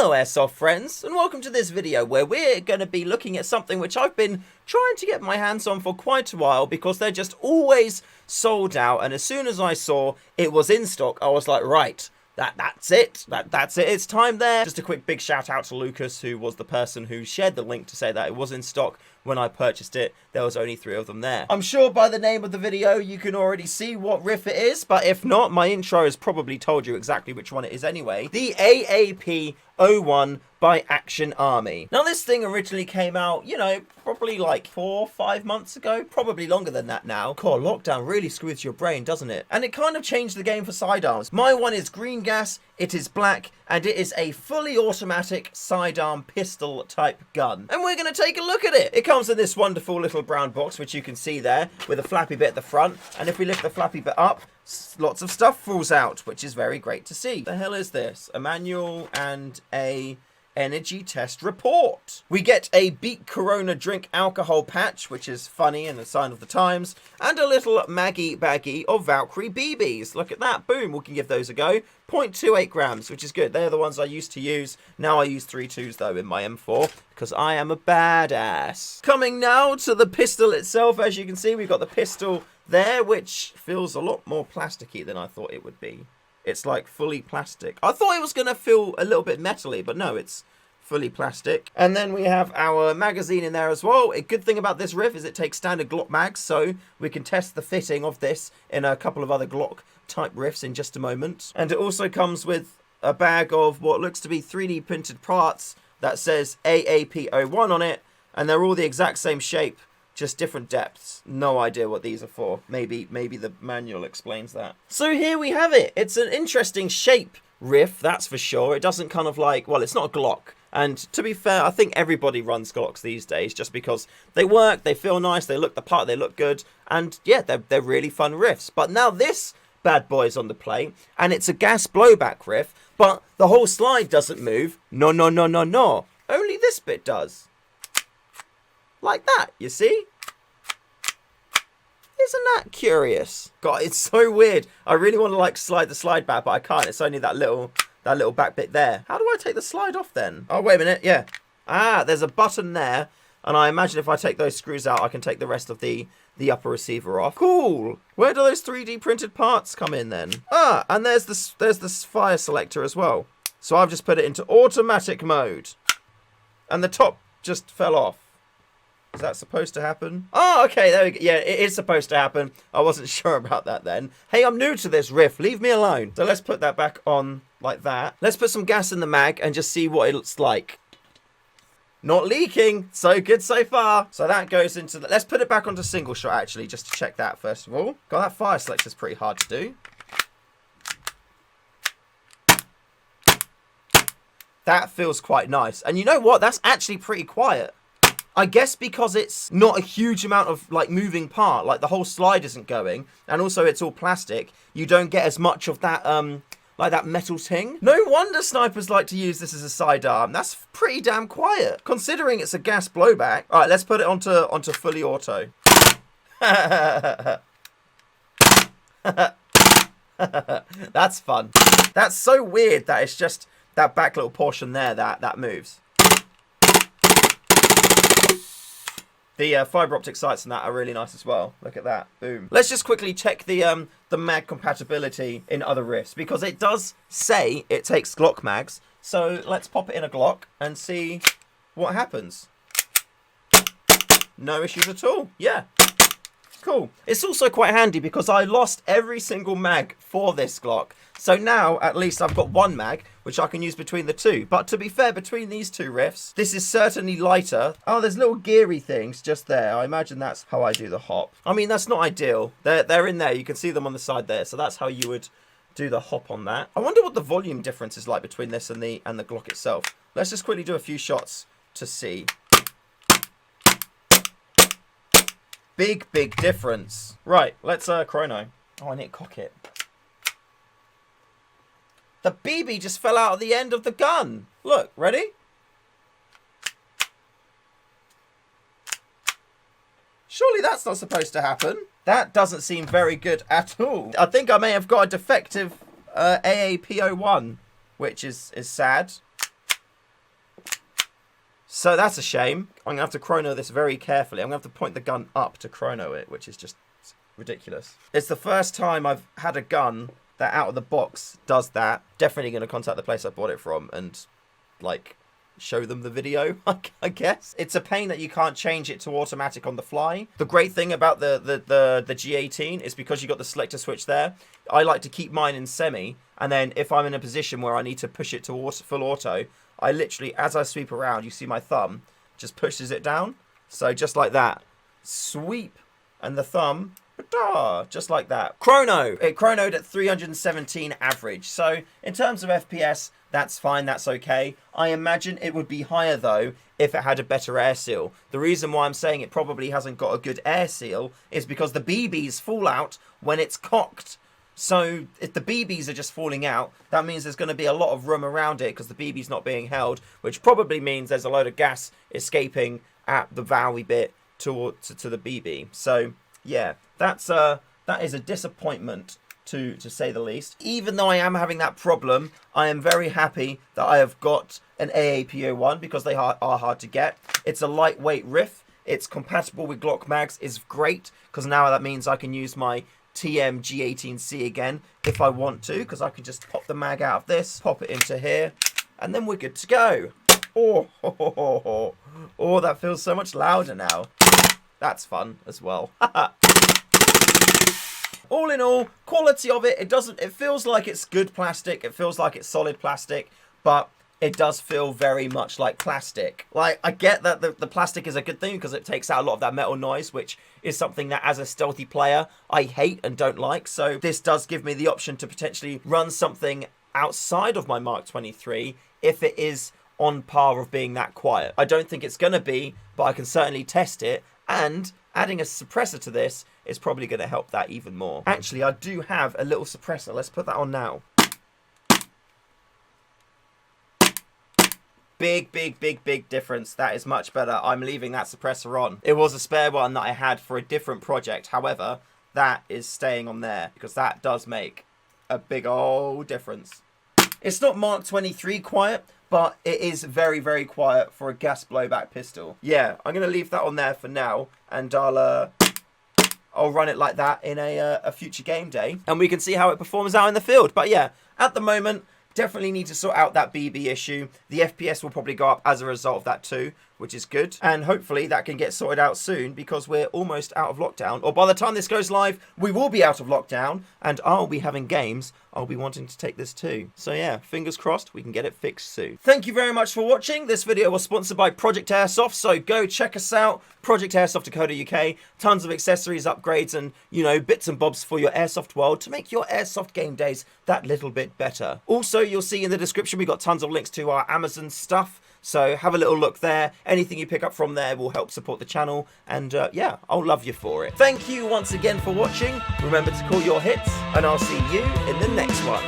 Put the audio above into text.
Hello Airsoft friends, and welcome to this video where we're going to be looking at something which I've been trying to get my hands on for quite a while because they're just always sold out, and as soon as I saw it was in stock, I was like, right, that's it, it's time there. Just a quick big shout out to Lucas, who was the person who shared the link to say that it was in stock. When I purchased it, there was only 3 of them there. I'm sure by the name of the video you can already see what riff it is, but if not, my intro has probably told you exactly which one it is anyway. The AAP 01 by Action Army. Now this thing originally came out, you know, probably like 4 or 5 months ago, probably longer than that now. God, lockdown really screws your brain, doesn't it? And it kind of changed the game for sidearms. My one is green gas, it is black, and it is a fully automatic sidearm pistol type gun. And we're going to take a look at it. It comes in this wonderful little brown box, which you can see there, with a flappy bit at the front. And if we lift the flappy bit up, lots of stuff falls out, which is very great to see. The hell is this? A manual and a energy test report. We get a Beat Corona drink alcohol patch, which is funny and a sign of the times, and a little Maggie baggie of Valkyrie BBs. Look at that. Boom. We can give those a go. 0.28 grams, which is good. They're the ones I used to use. Now I use 3.2s though in my M4 because I am a badass. Coming now to the pistol itself. As you can see, we've got the pistol there, which feels a lot more plasticky than I thought it would be. It's like fully plastic. I thought it was going to feel a little bit metally, but no, it's fully plastic. And then we have our magazine in there as well. A good thing about this riff is it takes standard Glock mags, so we can test the fitting of this in a couple of other Glock type riffs in just a moment. And it also comes with a bag of what looks to be 3D printed parts that says AAP01 on it, and they're all the exact same shape, just different depths. No idea what these are for. Maybe the manual explains that. So here we have it. It's an interesting shape riff, that's for sure. It doesn't kind of like, well, it's not a Glock. And to be fair, I think everybody runs Glocks these days just because they work, they feel nice, they look the part, they look good. And yeah, they're really fun riffs. But now this bad boy's on the plate, and it's a gas blowback riff, but the whole slide doesn't move. No. Only this bit does. Like that, you see? Isn't that curious? God, it's so weird. I really want to like slide the slide back, but I can't. It's only that little back bit there. How do I take the slide off then? Oh, wait a minute. Yeah. Ah, there's a button there. And I imagine if I take those screws out, I can take the rest of the upper receiver off. Cool. Where do those 3D printed parts come in then? Ah, and there's this fire selector as well. So I've just put it into automatic mode. And the top just fell off. Is that supposed to happen? Oh, okay, there we go. Yeah, it is supposed to happen. I wasn't sure about that then. Hey, I'm new to this riff. Leave me alone. So let's put that back on like that. Let's put some gas in the mag and just see what it looks like. Not leaking. So good so far. So that goes into the... Let's put it back onto single shot, actually, just to check that first of all. God, that fire selector's pretty hard to do. That feels quite nice. And you know what? That's actually pretty quiet. I guess because it's not a huge amount of like moving part, like the whole slide isn't going, and also it's all plastic, you don't get as much of that like that metal ting. No wonder snipers like to use this as a sidearm. That's pretty damn quiet, considering it's a gas blowback. Alright, let's put it onto fully auto. That's fun. That's so weird that it's just that back little portion there that moves. The fiber optic sights and that are really nice as well. Look at that. Boom. Let's just quickly check the mag compatibility in other riffs, because it does say it takes Glock mags. So let's pop it in a Glock and see what happens. No issues at all. Yeah. Cool. It's also quite handy because I lost every single mag for this Glock. So now, at least I've got one mag, which I can use between the two. But to be fair, between these two riffs, this is certainly lighter. Oh, there's little geary things just there. I imagine that's how I do the hop. I mean, that's not ideal. They're in there. You can see them on the side there. So that's how you would do the hop on that. I wonder what the volume difference is like between this and the Glock itself. Let's just quickly do a few shots to see. Big difference. Right, let's chrono. Oh, I need to cock it. The BB just fell out of the end of the gun. Look, ready? Surely that's not supposed to happen. That doesn't seem very good at all. I think I may have got a defective AAP01, which is sad. So that's a shame. I'm going to have to chrono this very carefully. I'm going to have to point the gun up to chrono it, which is just ridiculous. It's the first time I've had a gun that out of the box does that. Definitely going to contact the place I bought it from and, like, show them the video, I guess. It's a pain that you can't change it to automatic on the fly. The great thing about the G18 is because you got the selector switch there, I like to keep mine in semi, and then if I'm in a position where I need to push it to full auto, I literally, as I sweep around, you see my thumb just pushes it down. So just like that. Sweep, and the thumb, just like that. Chrono. It chronoed at 317 average. So in terms of FPS, that's fine, that's okay. I imagine it would be higher though if it had a better air seal. The reason why I'm saying it probably hasn't got a good air seal is because the BBs fall out when it's cocked. So if the BBs are just falling out, that means there's going to be a lot of room around it because the BB's not being held, which probably means there's a load of gas escaping at the valve bit to the BB. So yeah, that is a disappointment to say the least. Even though I am having that problem, I am very happy that I have got an AAP01 because they are hard to get. It's a lightweight riff. It's compatible with Glock mags. Is great because now that means I can use my TM G18C again if I want to, because I can just pop the mag out of this, pop it into here, and then we're good to go. Oh, that feels so much louder now. That's fun as well. All in all, quality of it, it feels like it's good plastic, it feels like it's solid plastic, but it does feel very much like plastic. Like, I get that the plastic is a good thing because it takes out a lot of that metal noise, which is something that as a stealthy player, I hate and don't like. So this does give me the option to potentially run something outside of my Mark 23 if it is on par of being that quiet. I don't think it's going to be, but I can certainly test it, and adding a suppressor to this is probably going to help that even more. Actually, I do have a little suppressor. Let's put that on now. Big difference. That is much better. I'm leaving that suppressor on. It was a spare one that I had for a different project. However, that is staying on there because that does make a big old difference. It's not Mark 23 quiet, but it is very quiet for a gas blowback pistol. Yeah, I'm going to leave that on there for now, and I'll run it like that in a future game day, and we can see how it performs out in the field. But yeah, at the moment, definitely need to sort out that BB issue. The FPS will probably go up as a result of that too, which is good. And hopefully that can get sorted out soon because we're almost out of lockdown. Or by the time this goes live, we will be out of lockdown and I'll be having games. I'll be wanting to take this too. So yeah, fingers crossed we can get it fixed soon. Thank you very much for watching. This video was sponsored by Project Airsoft, so go check us out. ProjectAirsoft.co.uk. Tons of accessories, upgrades, and, you know, bits and bobs for your airsoft world to make your airsoft game days that little bit better. Also, you'll see in the description we've got tons of links to our Amazon stuff. So have a little look there. Anything you pick up from there will help support the channel. And yeah, I'll love you for it. Thank you once again for watching. Remember to call your hits, and I'll see you in the next one.